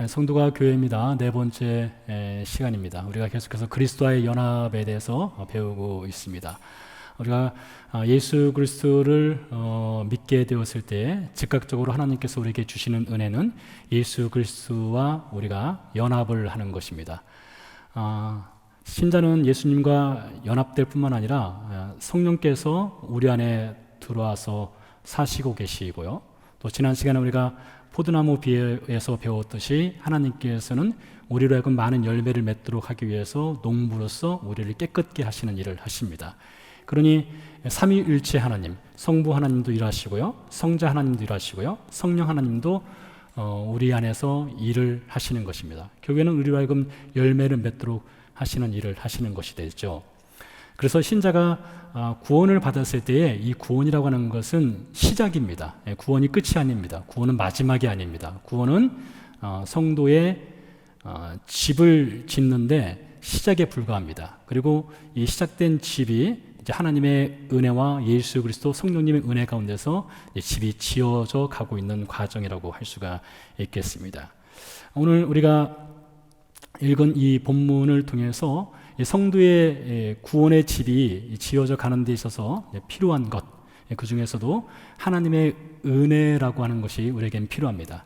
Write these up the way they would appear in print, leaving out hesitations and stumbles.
성도가 교회입니다. 네 번째 시간입니다. 우리가 계속해서 그리스도와의 연합에 대해서 배우고 있습니다. 우리가 예수 그리스도를 믿게 되었을 때 즉각적으로 하나님께서 우리에게 주시는 은혜는 예수 그리스도와 우리가 연합을 하는 것입니다. 신자는 예수님과 연합될 뿐만 아니라 성령께서 우리 안에 들어와서 사시고 계시고요. 또 지난 시간에 우리가 포도나무 비유에서 배웠듯이 하나님께서는 우리로 하여금 많은 열매를 맺도록 하기 위해서 농부로서 우리를 깨끗게 하시는 일을 하십니다. 그러니 삼위일체 하나님, 성부 하나님도 일하시고요, 성자 하나님도 일하시고요, 성령 하나님도 우리 안에서 일을 하시는 것입니다. 교회는 우리로 하여금 열매를 맺도록 하시는 일을 하시는 것이 되죠. 그래서 신자가 구원을 받았을 때에 이 구원이라고 하는 것은 시작입니다. 구원이 끝이 아닙니다. 구원은 마지막이 아닙니다. 구원은 성도의 집을 짓는데 시작에 불과합니다. 그리고 이 시작된 집이 이제 하나님의 은혜와 예수 그리스도 성령님의 은혜 가운데서 집이 지어져 가고 있는 과정이라고 할 수가 있겠습니다. 오늘 우리가 읽은 이 본문을 통해서 성도의 구원의 집이 지어져 가는 데 있어서 필요한 것, 그 중에서도 하나님의 은혜라고 하는 것이 우리에겐 필요합니다.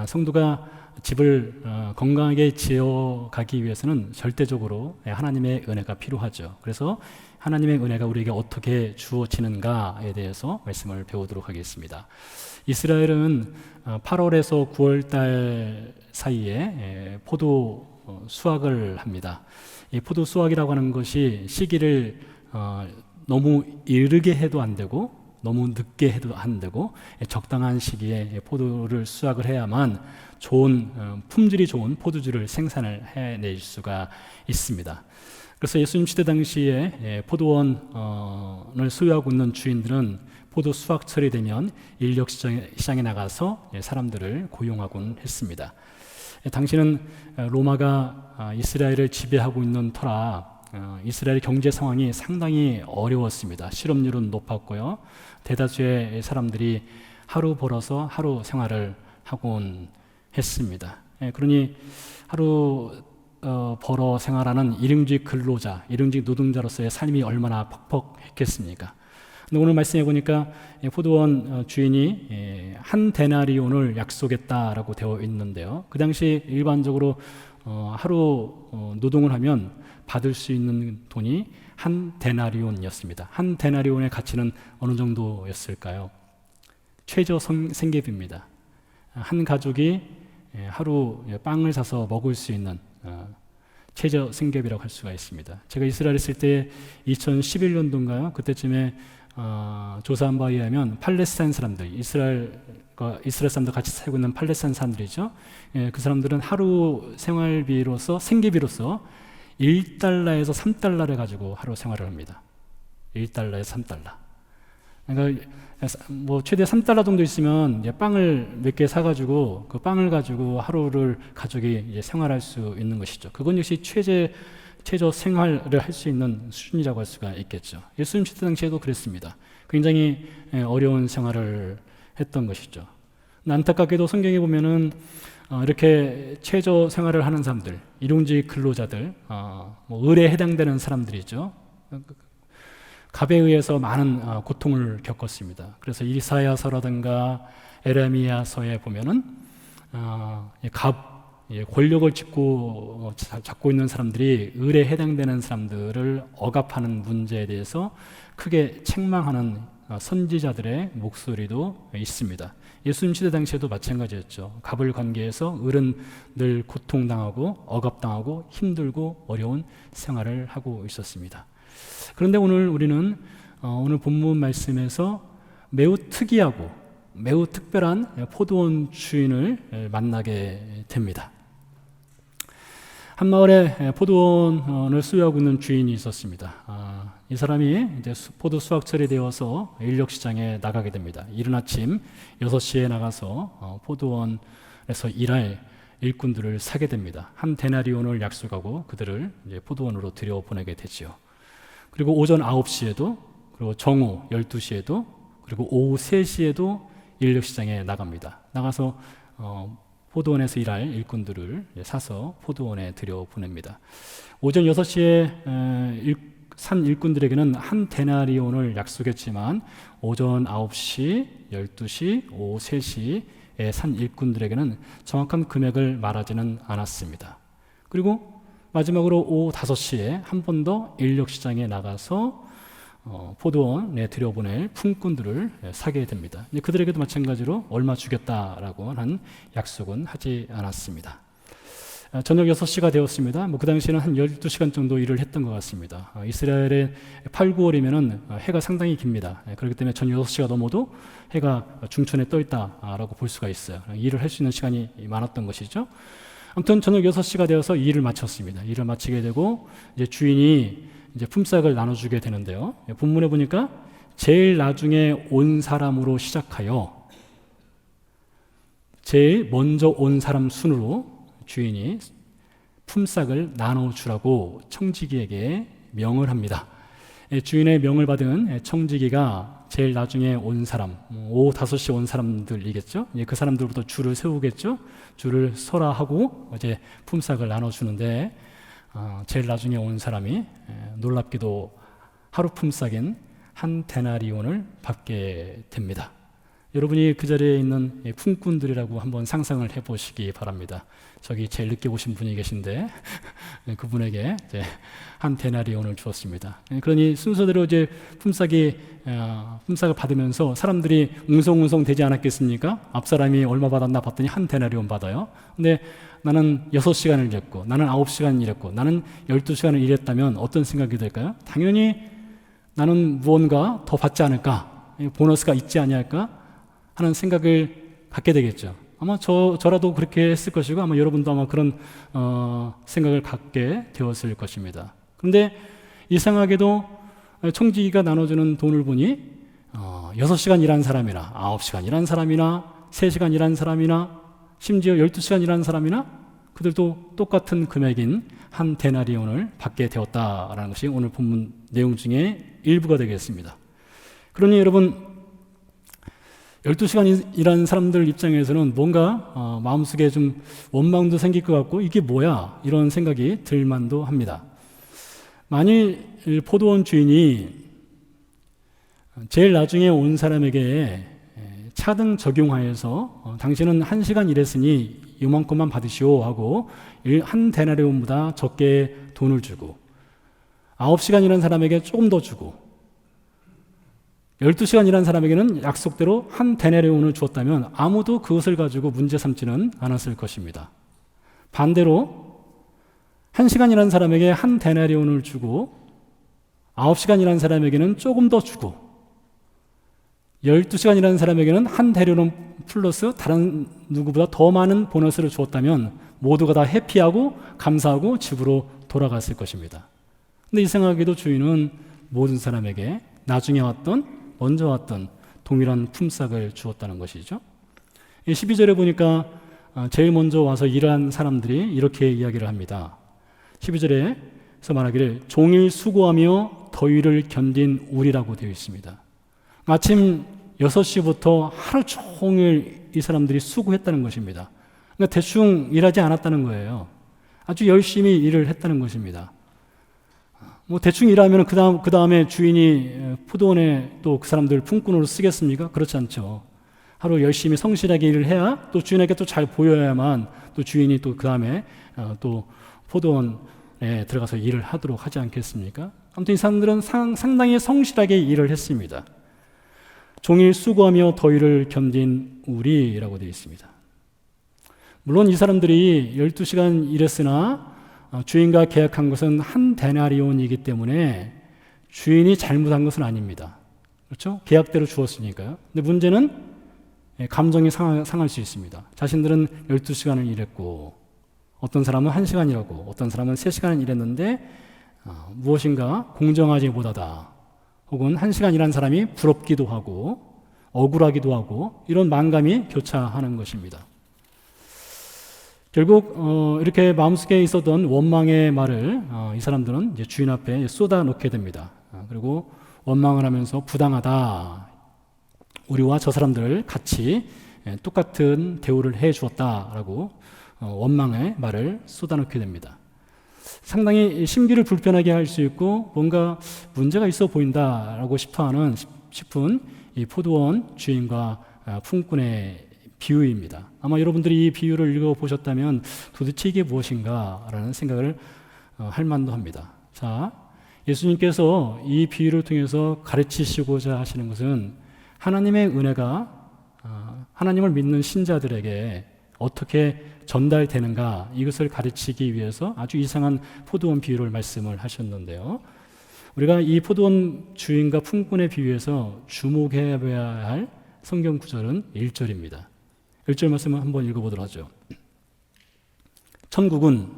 성도가 집을 건강하게 지어가기 위해서는 절대적으로 하나님의 은혜가 필요하죠. 그래서 하나님의 은혜가 우리에게 어떻게 주어지는가에 대해서 말씀을 배우도록 하겠습니다. 이스라엘은 8월에서 9월달 사이에 포도 수확을 합니다. 이 포도 수확이라고 하는 것이 시기를 너무 이르게 해도 안 되고 너무 늦게 해도 안 되고 적당한 시기에 포도를 수확을 해야만 좋은 품질이 좋은 포도주를 생산을 해낼 수가 있습니다. 그래서 예수님 시대 당시에 포도원을 소유하고 있는 주인들은 포도 수확철이 되면 인력 시장에 나가서 사람들을 고용하곤 했습니다. 당시는 로마가 이스라엘을 지배하고 있는 터라 이스라엘 경제 상황이 상당히 어려웠습니다. 실업률은 높았고요. 대다수의 사람들이 하루 벌어서 하루 생활을 하곤 했습니다. 그러니 하루 벌어 생활하는 일용직 근로자, 일용직 노동자로서의 삶이 얼마나 퍽퍽했겠습니까? 근데 오늘 말씀해 보니까 포도원 주인이 한 데나리온을 약속했다라고 되어 있는데요. 그 당시 일반적으로 하루 노동을 하면 받을 수 있는 돈이 한 데나리온이었습니다. 한 데나리온의 가치는 어느 정도였을까요? 최저 생계비입니다. 한 가족이 하루 빵을 사서 먹을 수 있는 최저 생계비라고 할 수가 있습니다. 제가 이스라엘에 있을 때 2011년도인가요? 그때쯤에 조사한 바에 의하면 팔레스타인 사람들, 이스라엘 사람들 같이 살고 있는 팔레스타인 사람들이죠. 그 사람들은 하루 생활비로서 생계비로서 1달러에서 3달러를 가지고 하루 생활을 합니다. 1달러에서 3달러. 그러니까 뭐 최대 3달러 정도 있으면 이제 빵을 몇 개 사가지고 그 빵을 가지고 하루를 가족이 이제 생활할 수 있는 것이죠. 그건 역시 최저 생활을 할 수 있는 수준이라고 할 수가 있겠죠. 예수님 시대 당시에도 그랬습니다. 굉장히 어려운 생활을 했던 것이죠. 안타깝게도 성경에 보면은 이렇게 최저 생활을 하는 사람들, 일용직 근로자들, 뭐 을에 해당되는 사람들이죠. 갑에 의해서 많은 고통을 겪었습니다. 그래서 이사야서라든가 에레미야서에 보면은 권력을 잡고 있는 사람들이 을에 해당되는 사람들을 억압하는 문제에 대해서 크게 책망하는 선지자들의 목소리도 있습니다. 예수님 시대 당시에도 마찬가지였죠. 갑을 관계해서 을은 늘 고통당하고 억압당하고 힘들고 어려운 생활을 하고 있었습니다. 그런데 오늘 우리는 오늘 본문 말씀에서 매우 특이하고 매우 특별한 포도원 주인을 만나게 됩니다. 한 마을에 포도원을 소유하고 있는 주인이 있었습니다. 이 사람이 이제 포도 수확철이 되어서 인력 시장에 나가게 됩니다. 이른 아침 6시에 나가서 포도원에서 일할 일꾼들을 사게 됩니다. 한 데나리온을 약속하고 그들을 이제 포도원으로 들여보내게 되지요. 그리고 오전 9시에도 그리고 정오 12시에도 그리고 오후 3시에도 인력 시장에 나갑니다. 나가서 포도원에서 일할 일꾼들을 사서 포도원에 들여보냅니다. 오전 6시에 산 일꾼들에게는 한 데나리온을 약속했지만 오전 9시, 12시, 오후 3시에 산 일꾼들에게는 정확한 금액을 말하지는 않았습니다. 그리고 마지막으로 오후 5시에 한 번 더 인력시장에 나가서 포도원에 들여보낼 품꾼들을 사게 됩니다. 그들에게도 마찬가지로 얼마 주겠다라고 한 약속은 하지 않았습니다. 저녁 6시가 되었습니다. 그 당시에는 한 12시간 정도 일을 했던 것 같습니다. 이스라엘의 8, 9월이면 해가 상당히 깁니다. 그렇기 때문에 저녁 6시가 넘어도 해가 중천에 떠 있다라고 볼 수가 있어요. 일을 할 수 있는 시간이 많았던 것이죠. 아무튼 저녁 6시가 되어서 일을 마쳤습니다. 일을 마치게 되고 이제 주인이 이제 품삯을 나눠주게 되는데요. 본문에 보니까 제일 나중에 온 사람으로 시작하여 제일 먼저 온 사람 순으로 주인이 품삯을 나눠주라고 청지기에게 명을 합니다. 주인의 명을 받은 청지기가 제일 나중에 온 사람, 오후 5시 온 사람들이겠죠. 그 사람들부터 줄을 세우겠죠. 줄을 서라 하고 이제 품삯을 나눠주는데 제일 나중에 온 사람이 놀랍게도 하루 품삯인 한 데나리온을 받게 됩니다. 여러분이 그 자리에 있는 품꾼들이라고 한번 상상을 해보시기 바랍니다. 저기 제일 늦게 오신 분이 계신데 그분에게 이제 한 데나리온을 주었습니다. 그러니 순서대로 이제 품삯을 받으면서 사람들이 웅성웅성 되지 않았겠습니까? 앞 사람이 얼마 받았나 봤더니 한 데나리온 받아요. 근데 나는 6시간을 일했고 나는 9시간 일했고 나는 12시간을 일했다면 어떤 생각이 들까요? 당연히 나는 무언가 더 받지 않을까? 보너스가 있지 아니할까? 하는 생각을 갖게 되겠죠. 아마 저라도 그렇게 했을 것이고 아마 여러분도 아마 그런 생각을 갖게 되었을 것입니다. 그런데 이상하게도 청지기가 나눠주는 돈을 보니 6시간 일한 사람이나 9시간 일한 사람이나 3시간 일한 사람이나 심지어 12시간 일한 사람이나 그들도 똑같은 금액인 한 데나리온을 받게 되었다라는 것이 오늘 본문 내용 중에 일부가 되겠습니다. 그러니 여러분 12시간 일하는 사람들 입장에서는 뭔가 마음속에 좀 원망도 생길 것 같고 이게 뭐야? 이런 생각이 들만도 합니다. 만일 포도원 주인이 제일 나중에 온 사람에게 차등 적용하여서 당신은 1시간 일했으니 이만큼만 받으시오 하고 한 데나리온보다 적게 돈을 주고 9시간 일한 사람에게 조금 더 주고 12시간 일한 사람에게는 약속대로 한 데나리온을 주었다면 아무도 그것을 가지고 문제 삼지는 않았을 것입니다. 반대로 1시간 일한 사람에게 한 데나리온을 주고 9시간 일한 사람에게는 조금 더 주고 12시간 일한 사람에게는 한 데나리온 플러스 다른 누구보다 더 많은 보너스를 주었다면 모두가 다 해피하고 감사하고 집으로 돌아갔을 것입니다. 근데 이상하게도 주인은 모든 사람에게 나중에 왔던 먼저 왔던 동일한 품삯을 주었다는 것이죠. 12절에 보니까 제일 먼저 와서 일한 사람들이 이렇게 이야기를 합니다. 12절에서 말하기를 종일 수고하며 더위를 견딘 우리라고 되어 있습니다. 아침 6시부터 하루 종일 이 사람들이 수고했다는 것입니다. 그러니까 대충 일하지 않았다는 거예요. 아주 열심히 일을 했다는 것입니다. 대충 일하면 그 다음에 주인이 포도원에 또 그 사람들 품꾼으로 쓰겠습니까? 그렇지 않죠. 하루 열심히 성실하게 일을 해야 또 주인에게 또 잘 보여야만 또 주인이 또 그 다음에 또 포도원에 들어가서 일을 하도록 하지 않겠습니까? 아무튼 이 사람들은 상당히 성실하게 일을 했습니다. 종일 수고하며 더위를 견딘 우리라고 되어 있습니다. 물론 이 사람들이 12시간 일했으나 주인과 계약한 것은 한 데나리온이기 때문에 주인이 잘못한 것은 아닙니다. 그렇죠? 계약대로 주었으니까요. 근데 문제는 감정이 상할 수 있습니다. 자신들은 12시간을 일했고 어떤 사람은 1시간 일하고 어떤 사람은 3시간 일했는데 무엇인가 공정하지 못하다 혹은 1시간 일한 사람이 부럽기도 하고 억울하기도 하고 이런 만감이 교차하는 것입니다. 결국 이렇게 마음속에 있었던 원망의 말을 이 사람들은 이제 주인 앞에 쏟아놓게 됩니다. 그리고 원망을 하면서 부당하다. 우리와 저 사람들을 같이 똑같은 대우를 해 주었다라고 원망의 말을 쏟아놓게 됩니다. 상당히 심기를 불편하게 할 수 있고 뭔가 문제가 있어 보인다라고 싶은 이 포도원 주인과 품꾼의 비유입니다. 아마 여러분들이 이 비유를 읽어보셨다면 도대체 이게 무엇인가라는 생각을 할 만도 합니다. 자, 예수님께서 이 비유를 통해서 가르치시고자 하시는 것은 하나님의 은혜가 하나님을 믿는 신자들에게 어떻게 전달되는가, 이것을 가르치기 위해서 아주 이상한 포도원 비유를 말씀을 하셨는데요. 우리가 이 포도원 주인과 품꾼의 비유에서 주목해봐야 할 성경 구절은 1절입니다. 1절 말씀을 한번 읽어보도록 하죠. 천국은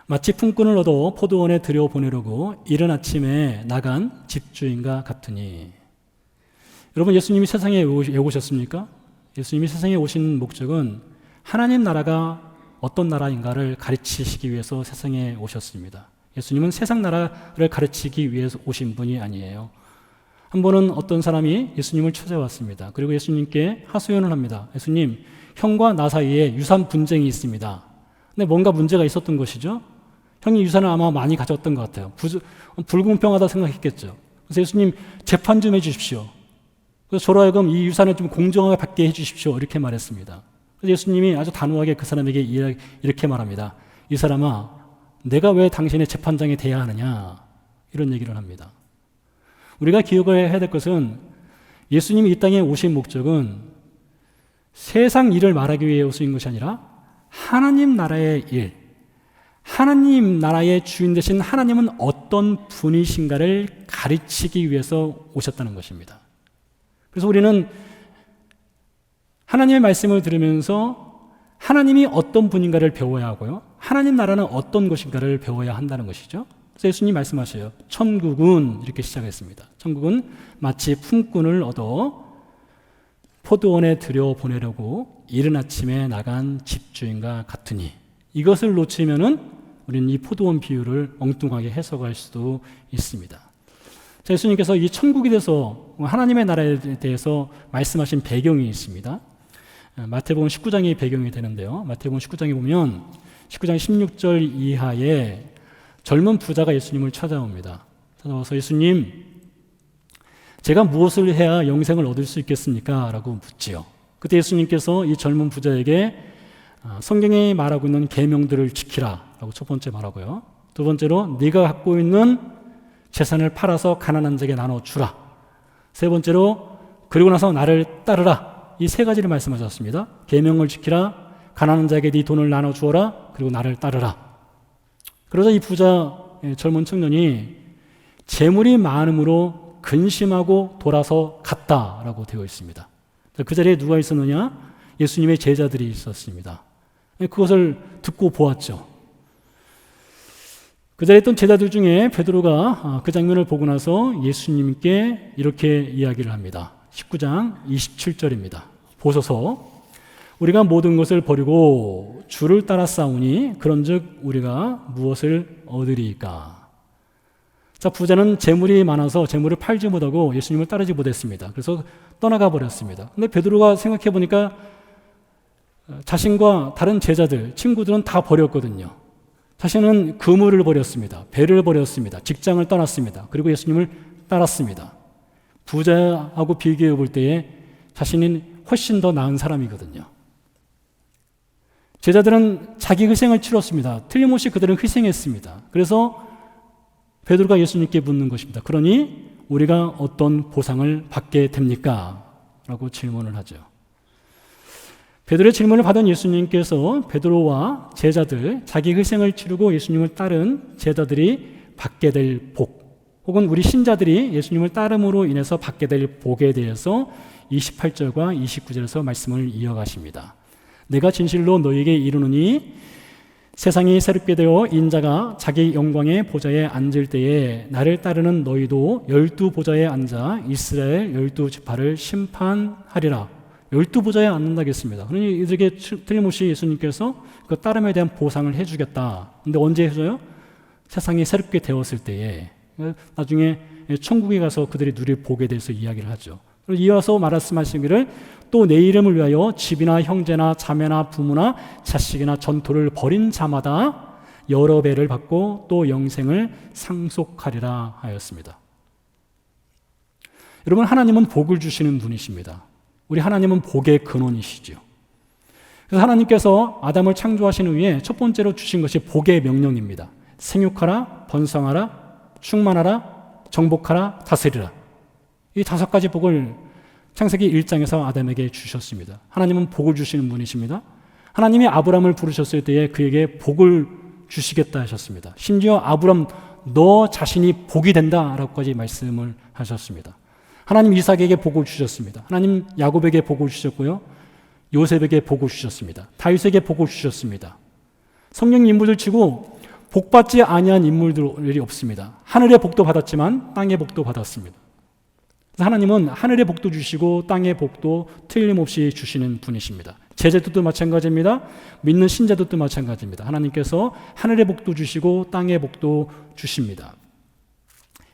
마치 품꾼을 얻어 포도원에 들여보내려고 이른 아침에 나간 집주인과 같으니. 여러분, 예수님이 세상에 왜 오셨습니까? 예수님이 세상에 오신 목적은 하나님 나라가 어떤 나라인가를 가르치시기 위해서 세상에 오셨습니다. 예수님은 세상 나라를 가르치기 위해서 오신 분이 아니에요. 한 번은 어떤 사람이 예수님을 찾아왔습니다. 그리고 예수님께 하소연을 합니다. 예수님, 형과 나 사이에 유산 분쟁이 있습니다. 근데 뭔가 문제가 있었던 것이죠. 형이 유산을 아마 많이 가졌던 것 같아요. 불공평하다 생각했겠죠. 그래서 예수님, 재판 좀 해주십시오. 그래서 저로 하여금 이 유산을 좀 공정하게 받게 해주십시오. 이렇게 말했습니다. 그래서 예수님이 아주 단호하게 그 사람에게 이렇게 말합니다. 이 사람아, 내가 왜 당신의 재판장이 돼야 하느냐? 이런 얘기를 합니다. 우리가 기억해야 될 것은 예수님이 이 땅에 오신 목적은 세상 일을 말하기 위해 오신 것이 아니라 하나님 나라의 일, 하나님 나라의 주인 되신 하나님은 어떤 분이신가를 가르치기 위해서 오셨다는 것입니다. 그래서 우리는 하나님의 말씀을 들으면서 하나님이 어떤 분인가를 배워야 하고요, 하나님 나라는 어떤 것인가를 배워야 한다는 것이죠. 그래서 예수님 말씀하셔요. 천국은, 이렇게 시작했습니다. 천국은 마치 품꾼을 얻어 포도원에 들여보내려고 이른 아침에 나간 집주인과 같으니. 이것을 놓치면은 우리는 이 포도원 비유를 엉뚱하게 해석할 수도 있습니다. 자, 예수님께서 이 천국에 대해서, 하나님의 나라에 대해서 말씀하신 배경이 있습니다. 마태복음 19장이 배경이 되는데요. 마태복음 19장에 보면 19장 16절 이하에 젊은 부자가 예수님을 찾아옵니다. 찾아와서 예수님, 제가 무엇을 해야 영생을 얻을 수 있겠습니까? 라고 묻지요. 그때 예수님께서 이 젊은 부자에게 성경이 말하고 있는 계명들을 지키라 라고 첫 번째 말하고요. 두 번째로 네가 갖고 있는 재산을 팔아서 가난한 자에게 나눠주라. 세 번째로 그리고 나서 나를 따르라. 이 세 가지를 말씀하셨습니다. 계명을 지키라, 가난한 자에게 네 돈을 나눠주어라, 그리고 나를 따르라. 그러자 이 부자 젊은 청년이 재물이 많음으로 근심하고 돌아서 갔다라고 되어 있습니다. 그 자리에 누가 있었느냐? 예수님의 제자들이 있었습니다. 그것을 듣고 보았죠. 그 자리에 있던 제자들 중에 베드로가 그 장면을 보고 나서 예수님께 이렇게 이야기를 합니다. 19장 27절입니다. 보소서, 우리가 모든 것을 버리고 주를 따라 싸우니 그런즉 우리가 무엇을 얻으리이까? 자, 부자는 재물이 많아서 재물을 팔지 못하고 예수님을 따르지 못했습니다. 그래서 떠나가 버렸습니다. 근데 베드로가 생각해 보니까 자신과 다른 제자들, 친구들은 다 버렸거든요. 자신은 그물을 버렸습니다. 배를 버렸습니다. 직장을 떠났습니다. 그리고 예수님을 따랐습니다. 부자하고 비교해 볼 때에 자신이 훨씬 더 나은 사람이거든요. 제자들은 자기 희생을 치렀습니다. 틀림없이 그들은 희생했습니다. 그래서 베드로가 예수님께 묻는 것입니다. 그러니 우리가 어떤 보상을 받게 됩니까? 라고 질문을 하죠. 베드로의 질문을 받은 예수님께서 베드로와 제자들, 자기 희생을 치르고 예수님을 따른 제자들이 받게 될 복, 혹은 우리 신자들이 예수님을 따름으로 인해서 받게 될 복에 대해서 28절과 29절에서 말씀을 이어가십니다. 내가 진실로 너희에게 이르노니 세상이 새롭게 되어 인자가 자기 영광의 보좌에 앉을 때에 나를 따르는 너희도 12보좌에 앉아 이스라엘 12지파를 심판하리라. 12보좌에 앉는다겠습니다. 그러니 이들에게 틀림없이 예수님께서 그 따름에 대한 보상을 해주겠다. 근데 언제 해줘요? 세상이 새롭게 되었을 때에, 나중에 천국에 가서 그들이 누릴 복에 대해서 이야기를 하죠. 이어서 말씀하시기를 또 내 이름을 위하여 집이나 형제나 자매나 부모나 자식이나 전토를 벌인 자마다 여러 배를 받고 또 영생을 상속하리라 하였습니다. 여러분, 하나님은 복을 주시는 분이십니다. 우리 하나님은 복의 근원이시죠. 그래서 하나님께서 아담을 창조하신 후에 첫 번째로 주신 것이 복의 명령입니다. 생육하라, 번성하라, 충만하라, 정복하라, 다스리라. 이 5가지 복을 창세기 1장에서 아담에게 주셨습니다. 하나님은 복을 주시는 분이십니다. 하나님이 아브람을 부르셨을 때에 그에게 복을 주시겠다 하셨습니다. 심지어 아브람 너 자신이 복이 된다라고까지 말씀을 하셨습니다. 하나님 이삭에게 복을 주셨습니다. 하나님 야곱에게 복을 주셨고요. 요셉에게 복을 주셨습니다. 다윗에게 복을 주셨습니다. 성령 인물들 치고 복받지 아니한 인물들이 없습니다. 하늘의 복도 받았지만 땅의 복도 받았습니다. 하나님은 하늘의 복도 주시고 땅의 복도 틀림없이 주시는 분이십니다. 제자들도 마찬가지입니다. 믿는 신자들도 마찬가지입니다. 하나님께서 하늘의 복도 주시고 땅의 복도 주십니다.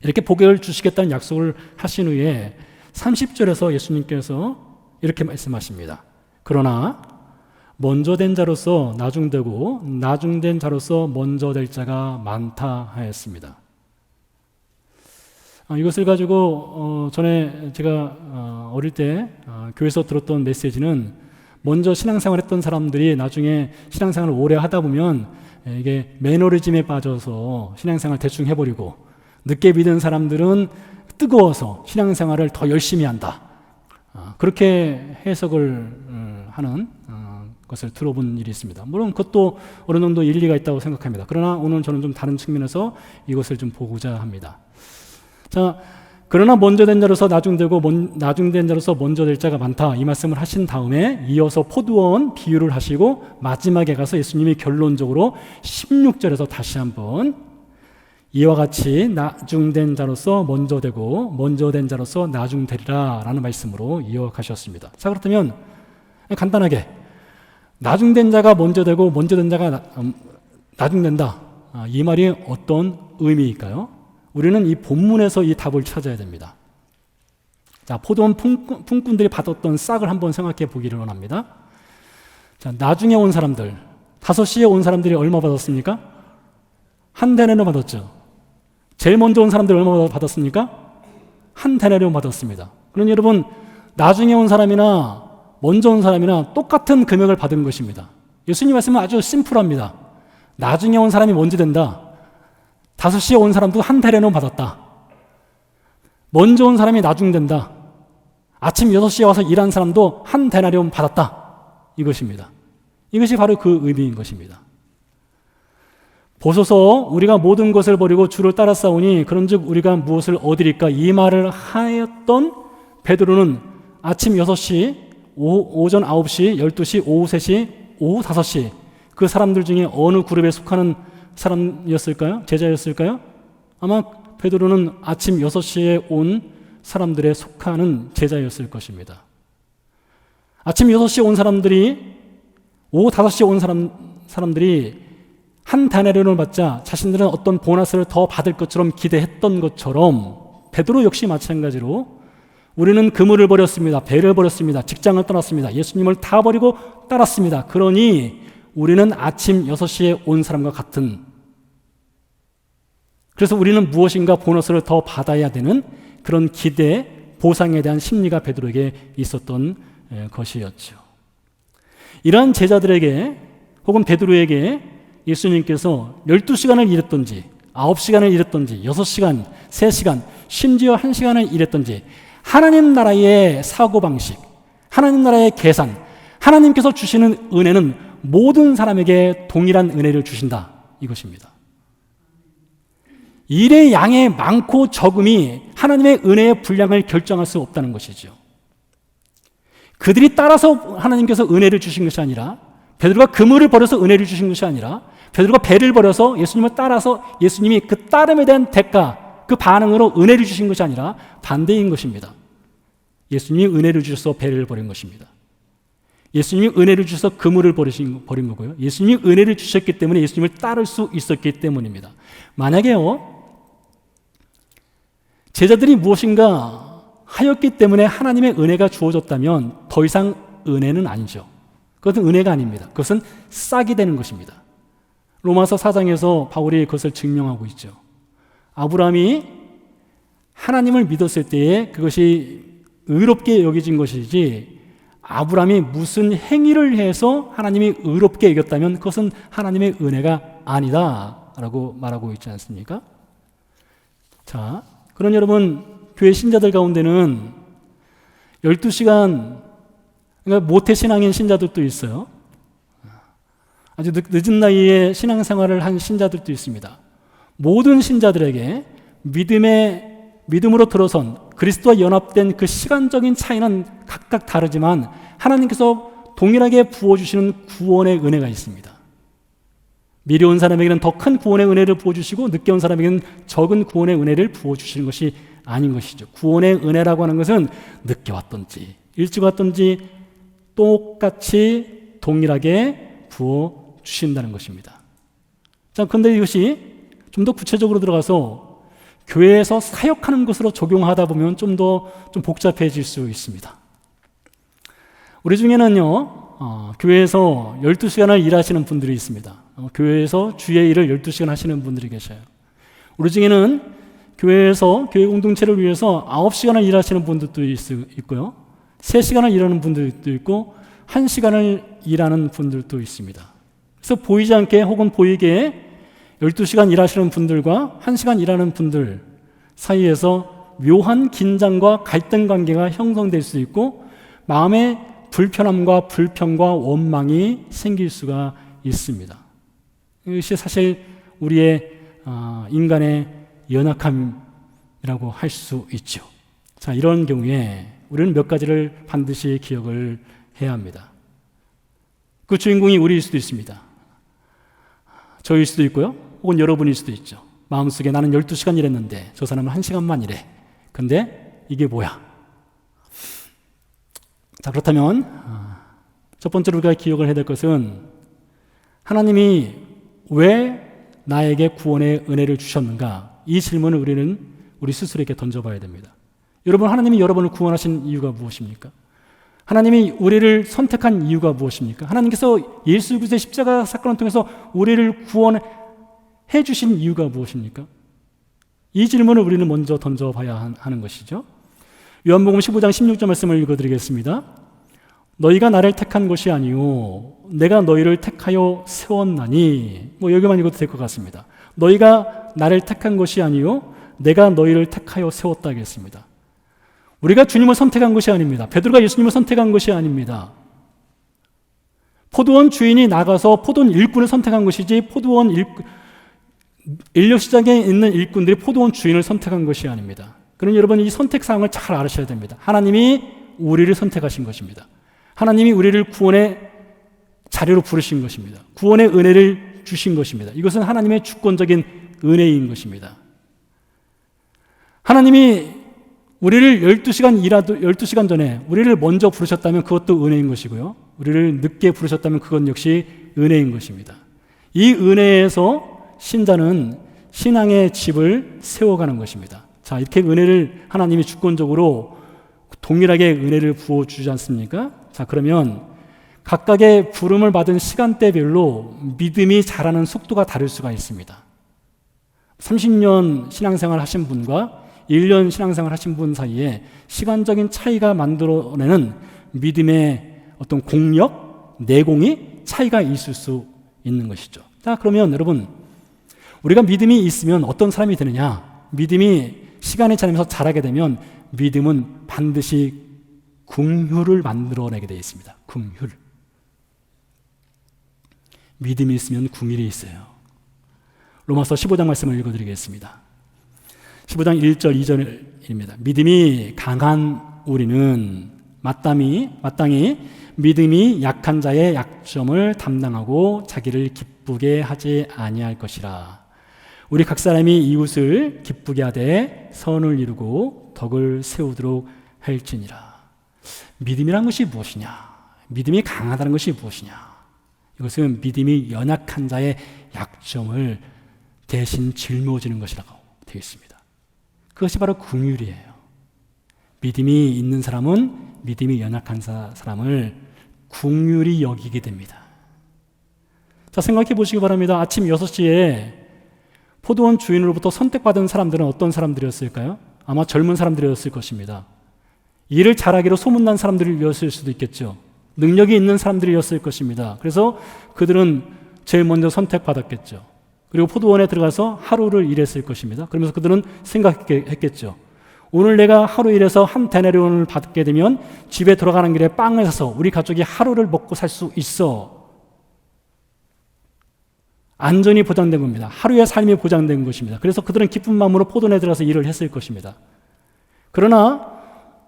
이렇게 복을 주시겠다는 약속을 하신 후에 30절에서 예수님께서 이렇게 말씀하십니다. 그러나 먼저 된 자로서 나중되고 나중된 자로서 먼저 될 자가 많다 하였습니다. 이것을 가지고 전에 제가 어릴 때 교회에서 들었던 메시지는 먼저 신앙생활 했던 사람들이 나중에 신앙생활을 오래 하다 보면 이게 매너리즘에 빠져서 신앙생활 대충 해버리고 늦게 믿은 사람들은 뜨거워서 신앙생활을 더 열심히 한다. 그렇게 해석을 하는 것을 들어본 일이 있습니다. 물론 그것도 어느 정도 일리가 있다고 생각합니다. 그러나 오늘 저는 좀 다른 측면에서 이것을 좀 보고자 합니다. 자, 그러나 먼저 된 자로서 나중되고 나중된 자로서 먼저 될 자가 많다. 이 말씀을 하신 다음에 이어서 포도원 비유를 하시고 마지막에 가서 예수님이 결론적으로 16절에서 다시 한번 이와 같이 나중된 자로서 먼저 되고 먼저 된 자로서 나중되리라 라는 말씀으로 이어가셨습니다. 자, 그렇다면 간단하게 나중된 자가 먼저 되고 먼저 된 자가 나중된다. 이 말이 어떤 의미일까요? 우리는 이 본문에서 이 답을 찾아야 됩니다. 자, 포도원 품꾼들이 받았던 싹을 한번 생각해 보기를 원합니다. 자, 나중에 온 사람들, 5시에 온 사람들이 얼마 받았습니까? 한 데나리온 받았죠. 제일 먼저 온 사람들이 얼마 받았습니까? 한 데나리온 받았습니다. 그러니 여러분, 나중에 온 사람이나 먼저 온 사람이나 똑같은 금액을 받은 것입니다. 예수님 말씀은 아주 심플합니다. 나중에 온 사람이 먼저 된다. 5시에 온 사람도 한 데나리온 받았다. 먼저 온 사람이 나중된다. 아침 6시에 와서 일한 사람도 한 데나리온 받았다. 이것입니다. 이것이 바로 그 의미인 것입니다. 보소서 우리가 모든 것을 버리고 주를 따라 싸우니 그런즉 우리가 무엇을 얻으리까 이 말을 하였던 베드로는 아침 6시, 오전 9시, 12시, 오후 3시, 오후 5시 그 사람들 중에 어느 그룹에 속하는 사람이었을까요? 제자였을까요? 아마 베드로는 아침 6시에 온 사람들에 속하는 제자였을 것입니다. 아침 6시에 온 사람들이 오후 5시에 온 사람들이 한 데나리온을 받자 자신들은 어떤 보너스를 더 받을 것처럼 기대했던 것처럼 베드로 역시 마찬가지로 우리는 그물을 버렸습니다. 배를 버렸습니다. 직장을 떠났습니다. 예수님을 다 버리고 따랐습니다. 그러니 우리는 아침 6시에 온 사람과 같은, 그래서 우리는 무엇인가 보너스를 더 받아야 되는 그런 기대, 보상에 대한 심리가 베드로에게 있었던 것이었죠. 이러한 제자들에게 혹은 베드로에게 예수님께서 12시간을 일했던지 9시간을 일했던지 6시간, 3시간, 심지어 1시간을 일했던지 하나님 나라의 사고방식, 하나님 나라의 계산, 하나님께서 주시는 은혜는 모든 사람에게 동일한 은혜를 주신다. 이것입니다. 일의 양의 많고 적음이 하나님의 은혜의 분량을 결정할 수 없다는 것이죠. 그들이 따라서 하나님께서 은혜를 주신 것이 아니라, 베드로가 그물을 버려서 은혜를 주신 것이 아니라, 베드로가 배를 버려서 예수님을 따라서 예수님이 그 따름에 대한 대가, 그 반응으로 은혜를 주신 것이 아니라 반대인 것입니다. 예수님이 은혜를 주셔서 배를 버린 것입니다. 예수님이 은혜를 주셔서 그물을 버린 거고요. 예수님이 은혜를 주셨기 때문에 예수님을 따를 수 있었기 때문입니다. 만약에요, 제자들이 무엇인가 하였기 때문에 하나님의 은혜가 주어졌다면 더 이상 은혜는 아니죠. 그것은 은혜가 아닙니다. 그것은 싹이 되는 것입니다. 로마서 4장에서 바울이 그것을 증명하고 있죠. 아브라함이 하나님을 믿었을 때에 그것이 의롭게 여겨진 것이지, 아브라함이 무슨 행위를 해서 하나님이 의롭게 여겼다면 그것은 하나님의 은혜가 아니다 라고 말하고 있지 않습니까? 자, 그런 여러분, 교회 신자들 가운데는 12시간 그러니까 모태신앙인 신자들도 있어요. 아주 늦은 나이에 신앙생활을 한 신자들도 있습니다. 모든 신자들에게 믿음으로 들어선 그리스도와 연합된 그 시간적인 차이는 각각 다르지만 하나님께서 동일하게 부어주시는 구원의 은혜가 있습니다. 미리 온 사람에게는 더 큰 구원의 은혜를 부어주시고 늦게 온 사람에게는 적은 구원의 은혜를 부어주시는 것이 아닌 것이죠. 구원의 은혜라고 하는 것은 늦게 왔든지 일찍 왔든지 똑같이 동일하게 부어주신다는 것입니다. 자, 그런데 이것이 좀 더 구체적으로 들어가서 교회에서 사역하는 것으로 적용하다 보면 좀 복잡해질 수 있습니다. 우리 중에는요, 교회에서 12시간을 일하시는 분들이 있습니다. 교회에서 주의 일을 12시간 하시는 분들이 계셔요. 우리 중에는 교회에서 교회 공동체를 위해서 9시간을 일하시는 분들도 있고요. 3시간을 일하는 분들도 있고 1시간을 일하는 분들도 있습니다. 그래서 보이지 않게 혹은 보이게 12시간 일하시는 분들과 1시간 일하는 분들 사이에서 묘한 긴장과 갈등 관계가 형성될 수 있고 마음의 불편함과 불평과 원망이 생길 수가 있습니다. 이것이 사실 우리의 인간의 연약함이라고 할 수 있죠. 자, 이런 경우에 우리는 몇 가지를 반드시 기억을 해야 합니다. 그 주인공이 우리일 수도 있습니다. 저일 수도 있고요. 혹은 여러분일 수도 있죠. 마음속에 나는 12시간 일했는데 저 사람은 1시간만 일해. 근데 이게 뭐야? 자, 그렇다면 첫 번째로 우리가 기억을 해야 될 것은 하나님이 왜 나에게 구원의 은혜를 주셨는가? 이 질문을 우리는 우리 스스로에게 던져봐야 됩니다. 여러분, 하나님이 여러분을 구원하신 이유가 무엇입니까? 하나님이 우리를 선택한 이유가 무엇입니까? 하나님께서 예수 그리스도의 십자가 사건을 통해서 우리를 구원해 주신 이유가 무엇입니까? 이 질문을 우리는 먼저 던져봐야 하는 것이죠. 요한복음 15장 16절 말씀을 읽어드리겠습니다. 너희가 나를 택한 것이 아니요 내가 너희를 택하여 세웠나니. 여기만 읽어도 될 것 같습니다. 너희가 나를 택한 것이 아니요 내가 너희를 택하여 세웠다 하겠습니다. 우리가 주님을 선택한 것이 아닙니다. 베드로가 예수님을 선택한 것이 아닙니다. 포도원 주인이 나가서 포도원 일꾼을 선택한 것이지 포도원 인력시장에 있는 일꾼들이 포도원 주인을 선택한 것이 아닙니다. 그러니 여러분, 이 선택 사항을 잘 알으셔야 됩니다. 하나님이 우리를 선택하신 것입니다. 하나님이 우리를 구원의 자리로 부르신 것입니다. 구원의 은혜를 주신 것입니다. 이것은 하나님의 주권적인 은혜인 것입니다. 하나님이 우리를 12시간 전에 우리를 먼저 부르셨다면 그것도 은혜인 것이고요. 우리를 늦게 부르셨다면 그것 역시 은혜인 것입니다. 이 은혜에서 신자는 신앙의 집을 세워가는 것입니다. 자, 이렇게 은혜를 하나님이 주권적으로 동일하게 은혜를 부어주지 않습니까? 자, 그러면 각각의 부름을 받은 시간대별로 믿음이 자라는 속도가 다를 수가 있습니다. 30년 신앙생활 하신 분과 1년 신앙생활 하신 분 사이에 시간적인 차이가 만들어내는 믿음의 어떤 공력, 내공이 차이가 있을 수 있는 것이죠. 자, 그러면 여러분, 우리가 믿음이 있으면 어떤 사람이 되느냐? 믿음이 시간이 지나면서 자라게 되면 믿음은 반드시 긍휼을 만들어내게 되어 있습니다. 긍휼. 믿음이 있으면 긍휼이 있어요. 로마서 15장 말씀을 읽어드리겠습니다. 15장 1절 2절입니다. 믿음이 강한 우리는 마땅히 믿음이 약한 자의 약점을 담당하고 자기를 기쁘게 하지 아니할 것이라. 우리 각 사람이 이웃을 기쁘게 하되 선을 이루고 덕을 세우도록 할지니라. 믿음이란 것이 무엇이냐? 믿음이 강하다는 것이 무엇이냐? 이것은 믿음이 연약한 자의 약점을 대신 짊어지는 것이라고 되어 있습니다. 그것이 바로 긍휼이에요. 믿음이 있는 사람은 믿음이 연약한 사람을 긍휼히 여기게 됩니다. 자, 생각해 보시기 바랍니다. 아침 6시에 포도원 주인으로부터 선택받은 사람들은 어떤 사람들이었을까요? 아마 젊은 사람들이었을 것입니다. 일을 잘하기로 소문난 사람들이었을 수도 있겠죠. 능력이 있는 사람들이었을 것입니다. 그래서 그들은 제일 먼저 선택받았겠죠. 그리고 포도원에 들어가서 하루를 일했을 것입니다. 그러면서 그들은 생각했겠죠. 오늘 내가 하루 일해서 한 데나리온을 받게 되면 집에 돌아가는 길에 빵을 사서 우리 가족이 하루를 먹고 살 수 있어. 안전이 보장된 겁니다. 하루의 삶이 보장된 것입니다. 그래서 그들은 기쁜 마음으로 포도원에 들어가서 일을 했을 것입니다. 그러나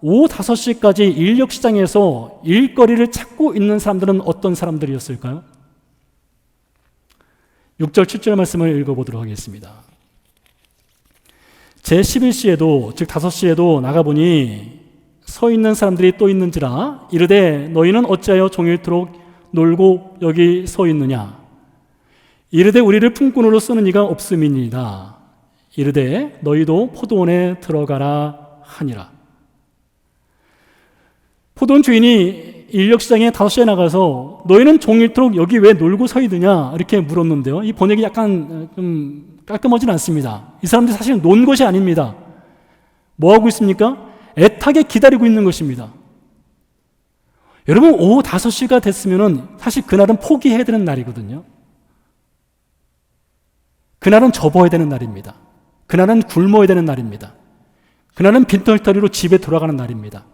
오후 5시까지 인력시장에서 일거리를 찾고 있는 사람들은 어떤 사람들이었을까요? 6절, 7절 말씀을 읽어보도록 하겠습니다. 제11시에도 즉 5시에도 나가보니 서 있는 사람들이 또 있는지라 이르되 너희는 어찌하여 종일토록 놀고 여기 서 있느냐 이르되 우리를 품꾼으로 쓰는 이가 없음이니이다 이르되 너희도 포도원에 들어가라 하니라. 포도원 주인이 인력시장에 5시에 나가서 너희는 종일토록 여기 왜 놀고 서 있느냐 이렇게 물었는데요. 이 번역이 약간 좀 깔끔하진 않습니다. 이 사람들이 사실 논 것이 아닙니다. 뭐 하고 있습니까? 애타게 기다리고 있는 것입니다. 여러분, 오후 5시가 됐으면 사실 그날은 포기해야 되는 날이거든요. 그날은 접어야 되는 날입니다. 그날은 굶어야 되는 날입니다. 그날은 빈털터리로 집에 돌아가는 날입니다.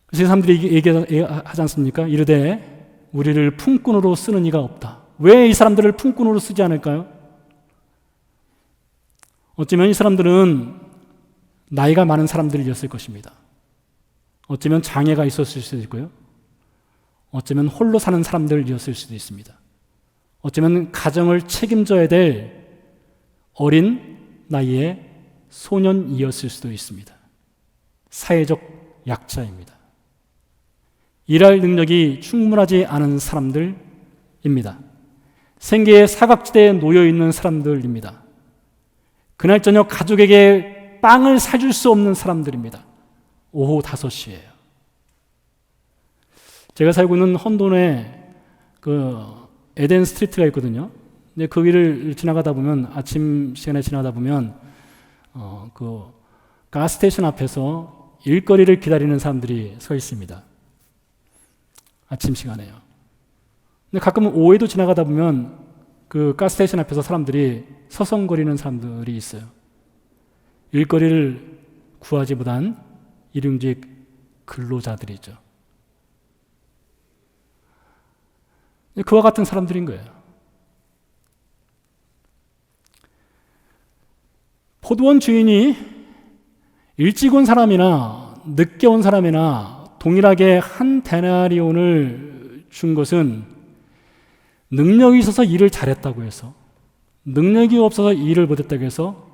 그래서 이 사람들이 얘기하지 않습니까? 이르되 우리를 품꾼으로 쓰는 이가 없다. 왜 이 사람들을 품꾼으로 쓰지 않을까요? 어쩌면 이 사람들은 나이가 많은 사람들이었을 것입니다. 어쩌면 장애가 있었을 수도 있고요. 어쩌면 홀로 사는 사람들이었을 수도 있습니다. 어쩌면 가정을 책임져야 될 어린 나이의 소년이었을 수도 있습니다. 사회적 약자입니다. 일할 능력이 충분하지 않은 사람들입니다. 생계의 사각지대에 놓여있는 사람들입니다. 그날 저녁 가족에게 빵을 사줄 수 없는 사람들입니다. 오후 5시예요. 제가 살고 있는 헌돈에 에덴 스트리트가 있거든요. 근데 그 길을 지나가다 보면 아침 시간에 지나가다 보면 가스스테이션 앞에서 일거리를 기다리는 사람들이 서 있습니다. 아침 시간에요. 근데 가끔은 오후에도 지나가다 보면 그 가스스테이션 앞에서 사람들이 서성거리는 사람들이 있어요. 일거리를 구하지 못한 일용직 근로자들이죠. 그와 같은 사람들인 거예요. 포도원 주인이 일찍 온 사람이나 늦게 온 사람이나 동일하게 한 데나리온을 준 것은 능력이 있어서 일을 잘했다고 해서, 능력이 없어서 일을 못했다고 해서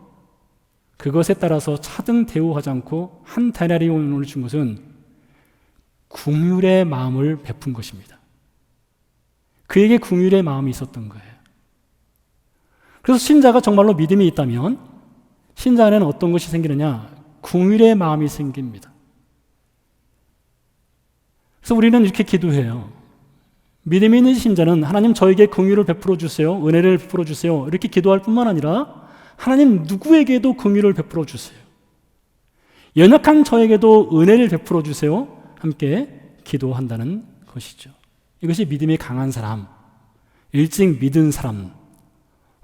그것에 따라서 차등 대우하지 않고 한 데나리온을 준 것은 긍휼의 마음을 베푼 것입니다. 그에게 긍휼의 마음이 있었던 거예요. 그래서 신자가 정말로 믿음이 있다면 신자 안에는 어떤 것이 생기느냐? 긍휼의 마음이 생깁니다. 그래서 우리는 이렇게 기도해요. 믿음이 있는 신자는 하나님 저에게 긍휼을 베풀어 주세요. 은혜를 베풀어 주세요. 이렇게 기도할 뿐만 아니라 하나님 누구에게도 긍휼을 베풀어 주세요. 연약한 저에게도 은혜를 베풀어 주세요. 함께 기도한다는 것이죠. 이것이 믿음이 강한 사람, 일찍 믿은 사람,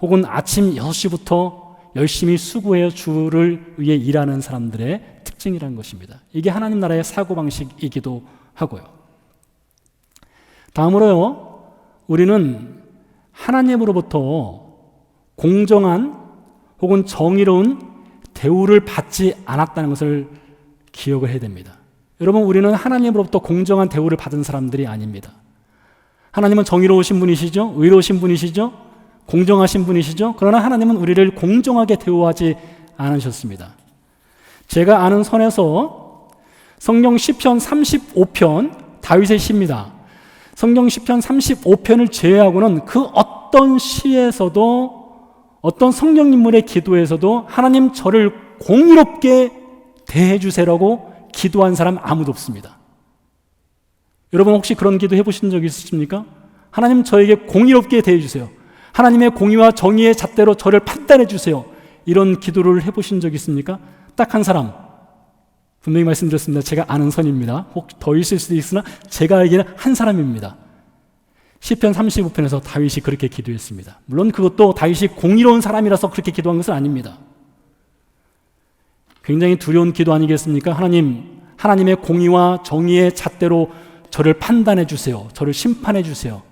혹은 아침 6시부터 열심히 수고해 주를 위해 일하는 사람들의 특징이라는 것입니다. 이게 하나님 나라의 사고방식이기도 하고요. 다음으로요, 우리는 하나님으로부터 공정한 혹은 정의로운 대우를 받지 않았다는 것을 기억을 해야 됩니다. 여러분, 우리는 하나님으로부터 공정한 대우를 받은 사람들이 아닙니다. 하나님은 정의로우신 분이시죠? 의로우신 분이시죠? 공정하신 분이시죠? 그러나 하나님은 우리를 공정하게 대우하지 않으셨습니다. 제가 아는 선에서 성경 시편 35편 다윗의 시입니다. 성경 시편 35편을 제외하고는 그 어떤 시에서도 어떤 성령 인물의 기도에서도 하나님 저를 공의롭게 대해주세요라고 기도한 사람 아무도 없습니다. 여러분 혹시 그런 기도 해보신 적 있으십니까? 하나님 저에게 공의롭게 대해주세요. 하나님의 공의와 정의의 잣대로 저를 판단해 주세요. 이런 기도를 해보신 적 있습니까? 딱 한 사람. 분명히 말씀드렸습니다. 제가 아는 선입니다. 혹 더 있을 수도 있으나 제가 알기는 한 사람입니다. 시편 35편에서 다윗이 그렇게 기도했습니다. 물론 그것도 다윗이 공의로운 사람이라서 그렇게 기도한 것은 아닙니다. 굉장히 두려운 기도 아니겠습니까? 하나님의 공의와 정의의 잣대로 저를 판단해 주세요. 저를 심판해 주세요.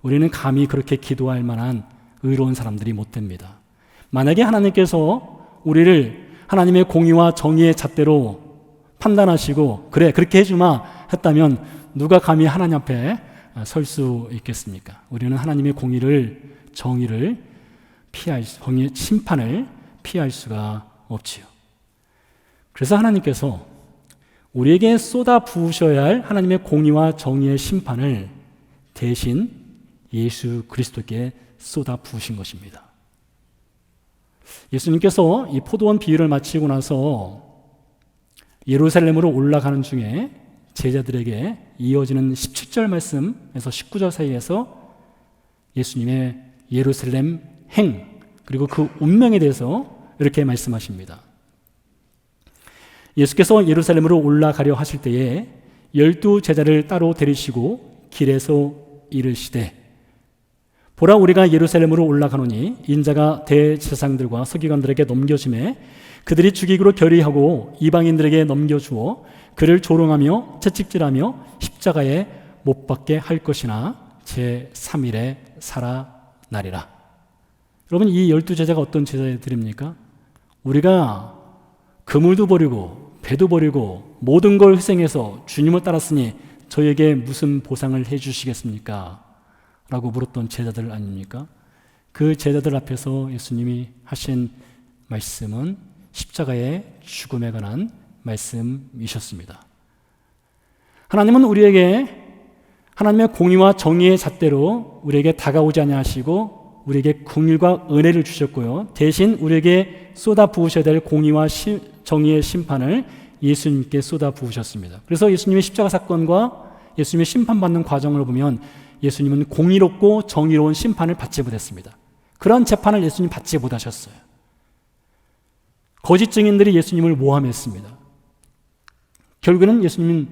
우리는 감히 그렇게 기도할 만한 의로운 사람들이 못 됩니다. 만약에 하나님께서 우리를 하나님의 공의와 정의의 잣대로 판단하시고 그래 그렇게 해주마 했다면 누가 감히 하나님 앞에 설 수 있겠습니까? 우리는 하나님의 공의를 정의를 심판을 피할 수가 없지요. 그래서 하나님께서 우리에게 쏟아 부으셔야 할 하나님의 공의와 정의의 심판을 대신 예수 그리스도께 쏟아 부으신 것입니다. 예수님께서 이 포도원 비유를 마치고 나서 예루살렘으로 올라가는 중에 제자들에게 이어지는 17절 말씀에서 19절 사이에서 예수님의 예루살렘 행 그리고 그 운명에 대해서 이렇게 말씀하십니다. 예수께서 예루살렘으로 올라가려 하실 때에 12 제자를 따로 데리시고 길에서 이르시되 보라 우리가 예루살렘으로 올라가노니 인자가 대제사장들과 서기관들에게 넘겨짐에 그들이 죽이기로 결의하고 이방인들에게 넘겨주어 그를 조롱하며 채찍질하며 십자가에 못 박게 할 것이나 제3일에 살아나리라. 여러분 이 12 제자가 어떤 제자들입니까? 우리가 그물도 버리고 배도 버리고 모든 걸 희생해서 주님을 따랐으니 저에게 무슨 보상을 해주시겠습니까? 라고 물었던 제자들 아닙니까? 그 제자들 앞에서 예수님이 하신 말씀은 십자가의 죽음에 관한 말씀이셨습니다. 하나님은 우리에게 하나님의 공의와 정의의 잣대로 우리에게 다가오지 아니하시고 우리에게 긍휼과 은혜를 주셨고요. 대신 우리에게 쏟아 부으셔야 될 공의와 정의의 심판을 예수님께 쏟아 부으셨습니다. 그래서 예수님의 십자가 사건과 예수님의 심판받는 과정을 보면 예수님은 공의롭고 정의로운 심판을 받지 못했습니다. 그런 재판을 예수님 받지 못하셨어요. 거짓 증인들이 예수님을 모함했습니다. 결국에는 예수님은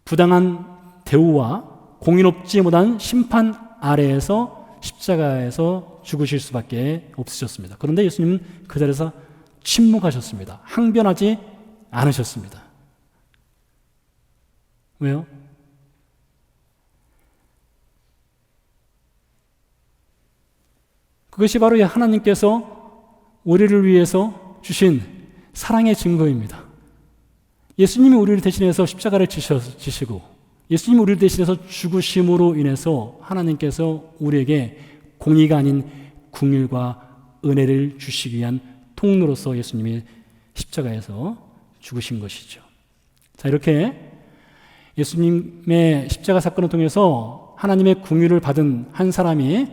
부당한 대우와 공의롭지 못한 심판 아래에서 십자가에서 죽으실 수밖에 없으셨습니다. 그런데 예수님은 그 자리에서 침묵하셨습니다. 항변하지 않으셨습니다. 왜요? 그것이 바로 하나님께서 우리를 위해서 주신 사랑의 증거입니다. 예수님이 우리를 대신해서 십자가를 지시고 예수님이 우리를 대신해서 죽으심으로 인해서 하나님께서 우리에게 공의가 아닌 긍휼과 은혜를 주시기 위한 통로로서 예수님이 십자가에서 죽으신 것이죠. 자, 이렇게 예수님의 십자가 사건을 통해서 하나님의 긍휼을 받은 한 사람이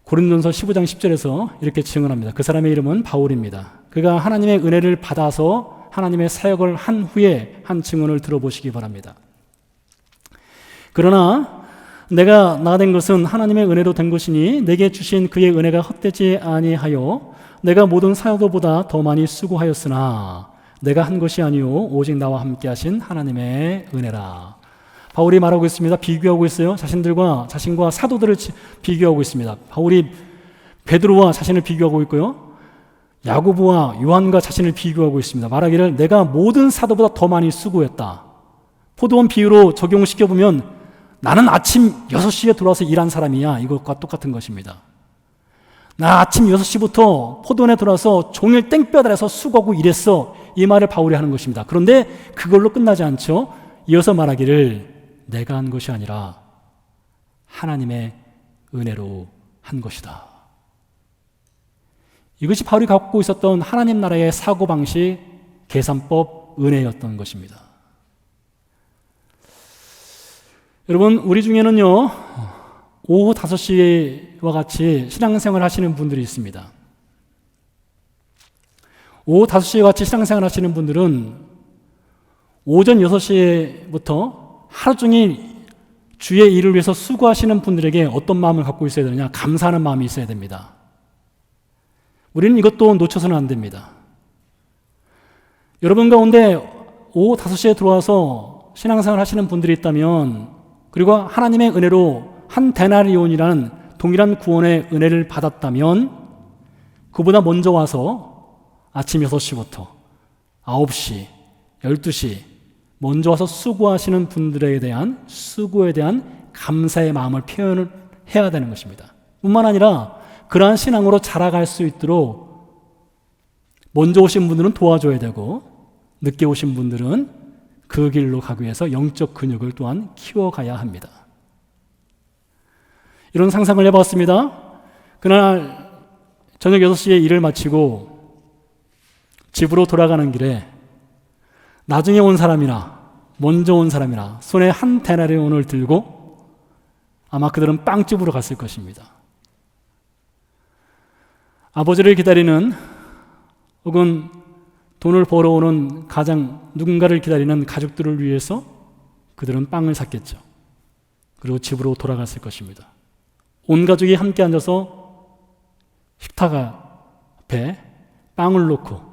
고린도전서 15장 10절에서 이렇게 증언합니다. 그 사람의 이름은 바울입니다. 그가 하나님의 은혜를 받아서 하나님의 사역을 한 후에 한 증언을 들어보시기 바랍니다. 그러나 내가 나된 것은 하나님의 은혜로 된 것이니 내게 주신 그의 은혜가 헛되지 아니하여 내가 모든 사도보다 더 많이 수고하였으나 내가 한 것이 아니요 오직 나와 함께 하신 하나님의 은혜라. 바울이 말하고 있습니다. 비교하고 있어요. 자신과 사도들을 비교하고 있습니다. 바울이 베드로와 자신을 비교하고 있고요. 야고보와 요한과 자신을 비교하고 있습니다. 말하기를 내가 모든 사도보다 더 많이 수고했다. 포도원 비유로 적용시켜보면 나는 아침 6시에 들어와서 일한 사람이야. 이것과 똑같은 것입니다. 나 아침 6시부터 포도원에 들어와서 종일 땡볕아래서 수고하고 일했어. 이 말을 바울이 하는 것입니다. 그런데 그걸로 끝나지 않죠. 이어서 말하기를 내가 한 것이 아니라 하나님의 은혜로 한 것이다. 이것이 바울이 갖고 있었던 하나님 나라의 사고방식, 계산법, 은혜였던 것입니다. 여러분, 우리 중에는요, 오후 5시와 같이 신앙생활 하시는 분들이 있습니다. 오후 5시와 같이 신앙생활 하시는 분들은 오전 6시부터 하루 종일 주의 일을 위해서 수고하시는 분들에게 어떤 마음을 갖고 있어야 되느냐? 감사하는 마음이 있어야 됩니다. 우리는 이것도 놓쳐서는 안 됩니다. 여러분 가운데 오후 5시에 들어와서 신앙생활 하시는 분들이 있다면, 그리고 하나님의 은혜로 한 데나리온이라는 동일한 구원의 은혜를 받았다면, 그보다 먼저 와서 아침 6시부터 9시, 12시 먼저 와서 수고하시는 분들에 대한 수고에 대한 감사의 마음을 표현을 해야 되는 것입니다. 뿐만 아니라 그러한 신앙으로 자라갈 수 있도록 먼저 오신 분들은 도와줘야 되고, 늦게 오신 분들은 그 길로 가기 위해서 영적 근육을 또한 키워가야 합니다. 이런 상상을 해봤습니다. 그날 저녁 6시에 일을 마치고 집으로 돌아가는 길에 나중에 온 사람이나 먼저 온 사람이나 손에 한 데나리온을 들고 아마 그들은 빵집으로 갔을 것입니다. 아버지를 기다리는, 혹은 돈을 벌어오는 누군가를 기다리는 가족들을 위해서 그들은 빵을 샀겠죠. 그리고 집으로 돌아갔을 것입니다. 온 가족이 함께 앉아서 식탁 앞에 빵을 놓고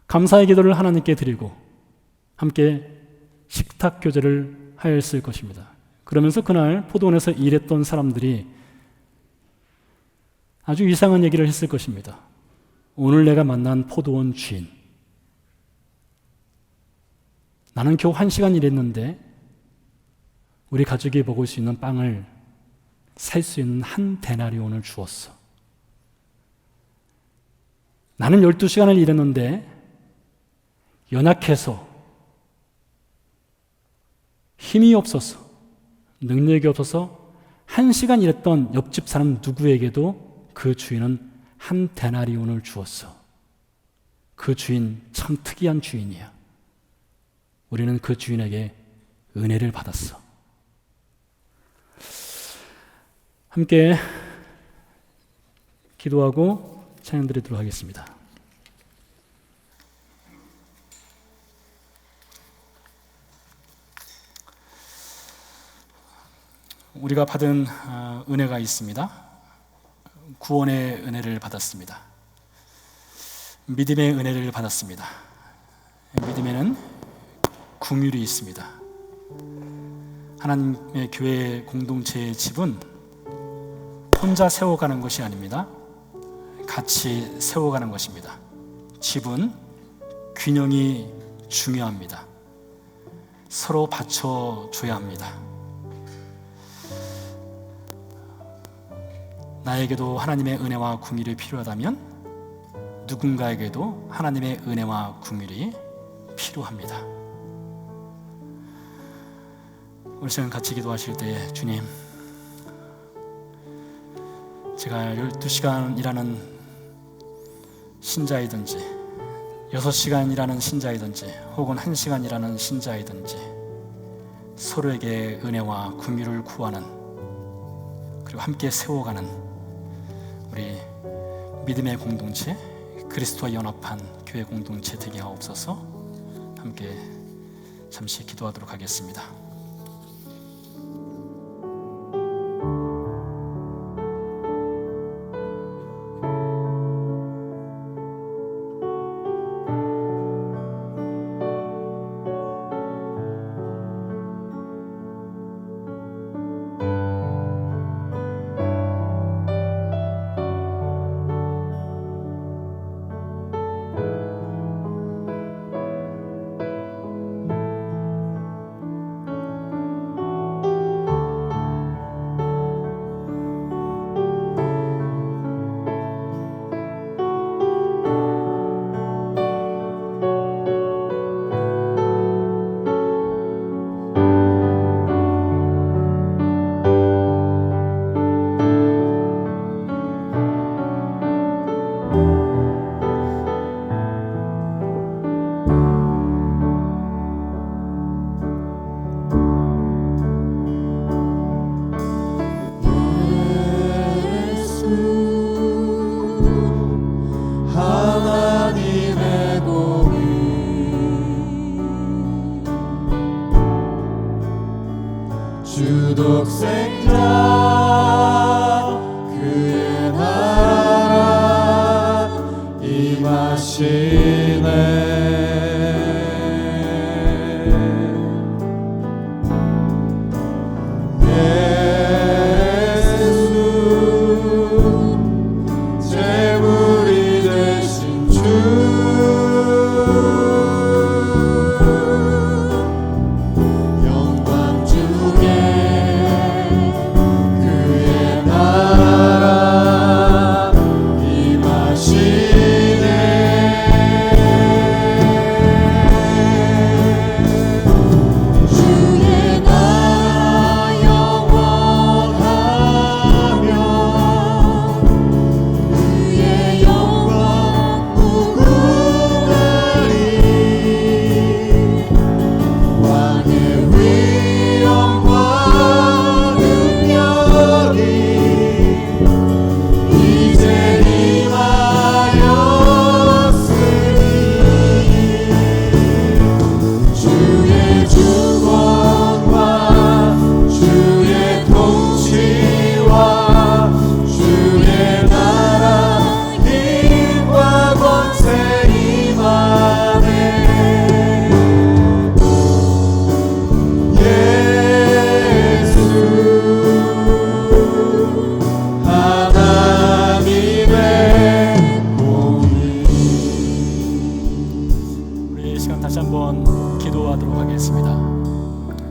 감사의 기도를 하나님께 드리고 함께 식탁 교제를 하였을 것입니다. 그러면서 그날 포도원에서 일했던 사람들이 아주 이상한 얘기를 했을 것입니다. 오늘 내가 만난 포도원 주인, 나는 겨우 1시간 일했는데 우리 가족이 먹을 수 있는 빵을 살 수 있는 한 데나리온을 주었어. 나는 12시간을 일했는데 연약해서 힘이 없어서 능력이 없어서 1시간 일했던 옆집 사람 누구에게도 그 주인은 한 데나리온을 주었어. 그 주인 참 특이한 주인이야. 우리는 그 주인에게 은혜를 받았어. 함께 기도하고 찬양 드리도록 하겠습니다. 우리가 받은 은혜가 있습니다. 구원의 은혜를 받았습니다. 믿음의 은혜를 받았습니다. 믿음에는 긍휼이 있습니다. 하나님의 교회 공동체의 집은 혼자 세워가는 것이 아닙니다. 같이 세워가는 것입니다. 집은 균형이 중요합니다. 서로 받쳐줘야 합니다. 나에게도 하나님의 은혜와 긍휼이 필요하다면 누군가에게도 하나님의 은혜와 긍휼이 필요합니다. 우리 시간 같이 기도하실 때, 주님, 제가 12시간 일하는 신자이든지 6시간 일하는 신자이든지 혹은 1시간 일하는 신자이든지 서로에게 은혜와 긍휼을 구하는, 그리고 함께 세워가는 우리 믿음의 공동체, 그리스도와 연합한 교회 공동체 되게 하옵소서. 함께 잠시 기도하도록 하겠습니다. 주 독생자 그의 나라 임하시네.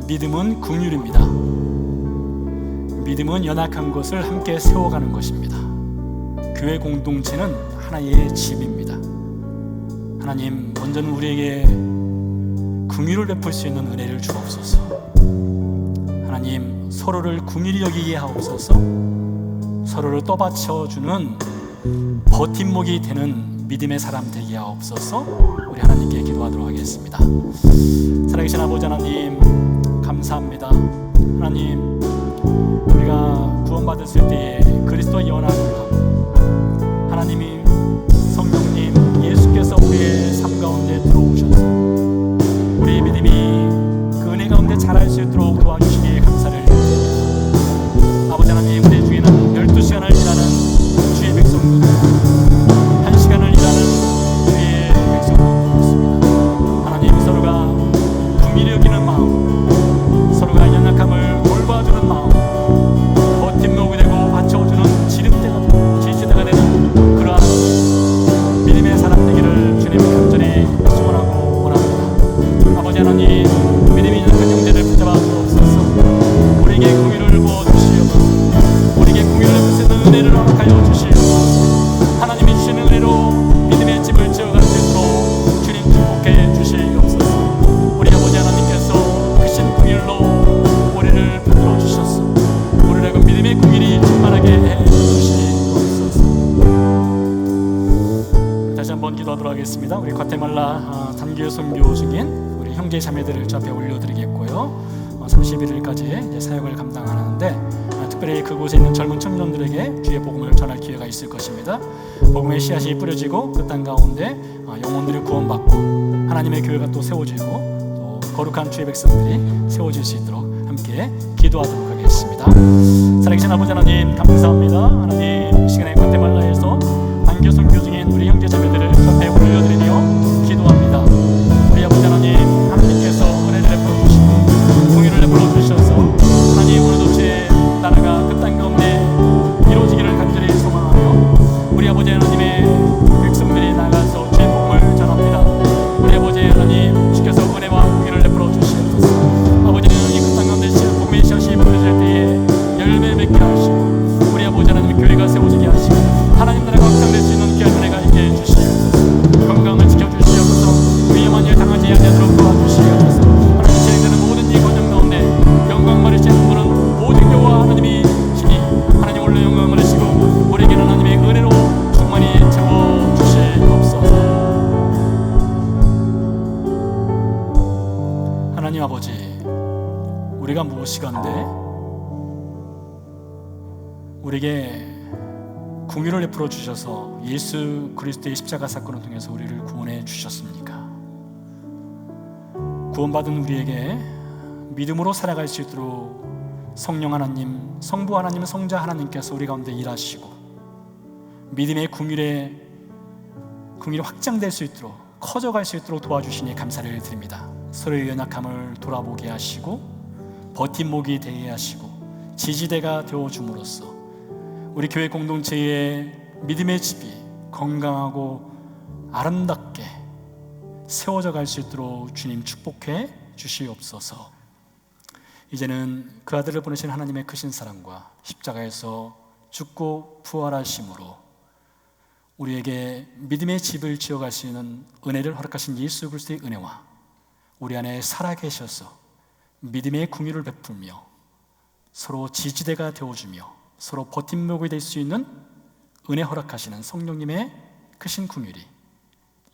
믿음은 긍휼입니다. 믿음은 연약한 것을 함께 세워가는 것입니다. 교회 공동체는 하나의 집입니다. 하나님, 먼저는 우리에게 긍휼을 베풀 수 있는 은혜를 주옵소서. 하나님, 서로를 긍휼히 여기게 하옵소서. 서로를 떠받쳐주는 버팀목이 되는 믿음의 사람 되게 하옵소서. 우리 하나님께 기도하도록 하겠습니다. 살아계신 아버지 하나님, 감사합니다. 하나님, 우리가 구원받았을 때에 그리스도의 연합을 하고 하나님이 성령님 예수께서 우리의 삶 가운데 들어오셔서 우리의 믿음이 그 은혜 가운데 자랄 수 있도록 도와주시기에 감사를 드립니다. 아버지 하나님, 우리 중에는 12시간을 일하는 주의 백성들, 1시간을 일하는 주의 백성들 있습니다. 하나님, 서로가 긍휼히 여기는 마음, 서로가 연약함을 돌봐주는 마음, 버팀목이 되고 받쳐주는 지름대가, 지지대가 되는 그러한 믿음의 사람 되기를 주님 간절히 소원하고 원합니다. 아버지 하나님, 믿음이 있는 그 형제를 붙잡아 주옵소서. 우리에게 긍휼을 부어주시옵소서. 우리에게 긍휼을 베풀 수 있는 은혜를 허락하여 주시옵소서. 하나님이 주시는 은혜로 믿음의 집을 지어갈 수 있도록 주님 축복해 주시옵소서. 우리 아버지 하나님께서 크신 긍휼로 우리를 붙들어 주셨소. 우리를 그 믿음의 긍휼이 충만하게 해 주시옵소서. 다시 한번 기도하도록 하겠습니다. 우리 과테말라 단교 선교 중인 우리 형제 자매들을 저 앞에 올려드리겠고요. 31일까지 사역을 감당하는데 특별히 그곳에 있는 젊은 청년들에게 주의 복음을 전할 기회가 있을 것입니다. 복음의 씨앗이 뿌려지고 그 땅 가운데 영혼들이 구원받고 하나님의 교회가 또 세워지고 또 거룩한 주의 백성들이 세워질 수 있도록 함께 기도하도록 하겠습니다. 살아계신 아버지 하나님, 감사합니다. 하나님, 시간에 과테말라에서 단교 선교 중인 우리 형제 자매들을 저 앞에 올려드리며 기도합니다. 우리 아버지 하나님, 하나님께서 은혜를 베풀어 주시고 공의를 베풀어 주셔서 하나님, 오늘도 주의 나라가 그 땅 가운데 이루어지기를 간절히 소망하며 우리 아버지 하나님의 백성들이 나가서 주의 복음을 전합니다. 우리 아버지 하나님, 주께서 은혜와 공의를 베풀어 주시옵소서. 아버지 하나님, 그 땅 가운데 복음의 씨앗이 뿌려질 때에 열매 맺게 하시고 우리 아버지 하나님, 교회가 세워지게 하시고 하나님 나라가 확장될 수 있는 귀한 은혜가 있게 해주시옵소서. 건강을 지켜주시옵소서. 위험한 일 당하지 아니하도록 도와주시옵소서. 하나님, 진행되는 모든 이 과정 가운데 영광 받으시는 분은 모든 교와 하나님이 시니 하나님 홀로 영광 받으시고 우리에게는 하나님의 은혜로 충만히 채워주시옵소서. 하나님 아버지, 우리가 무엇이간데 우리에게 긍휼을 베풀어 주셔서 예수 그리스도의 십자가 사건을 통해서 우리를 구원해 주셨습니까? 구원받은 우리에게 믿음으로 살아갈 수 있도록 성령 하나님, 성부 하나님, 성자 하나님께서 우리 가운데 일하시고 믿음의 궁율이 확장될 수 있도록, 커져갈 수 있도록 도와주시니 감사를 드립니다. 서로의 연약함을 돌아보게 하시고 버팀목이 되게 하시고 지지대가 되어줌으로써 우리 교회 공동체의 믿음의 집이 건강하고 아름답게 세워져 갈 수 있도록 주님 축복해 주시옵소서. 이제는 그 아들을 보내신 하나님의 크신 사랑과 십자가에서 죽고 부활하심으로 우리에게 믿음의 집을 지어갈 수 있는 은혜를 허락하신 예수 그리스도의 은혜와 우리 안에 살아계셔서 믿음의 궁유를 베풀며 서로 지지대가 되어주며 서로 버팀목이 될 수 있는 은혜 허락하시는 성령님의 크신 궁율이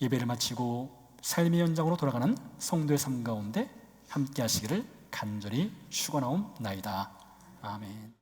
예배를 마치고 삶의 현장으로 돌아가는 성도의 삶 가운데 함께 하시기를 간절히 축원하옵나이다. 아멘.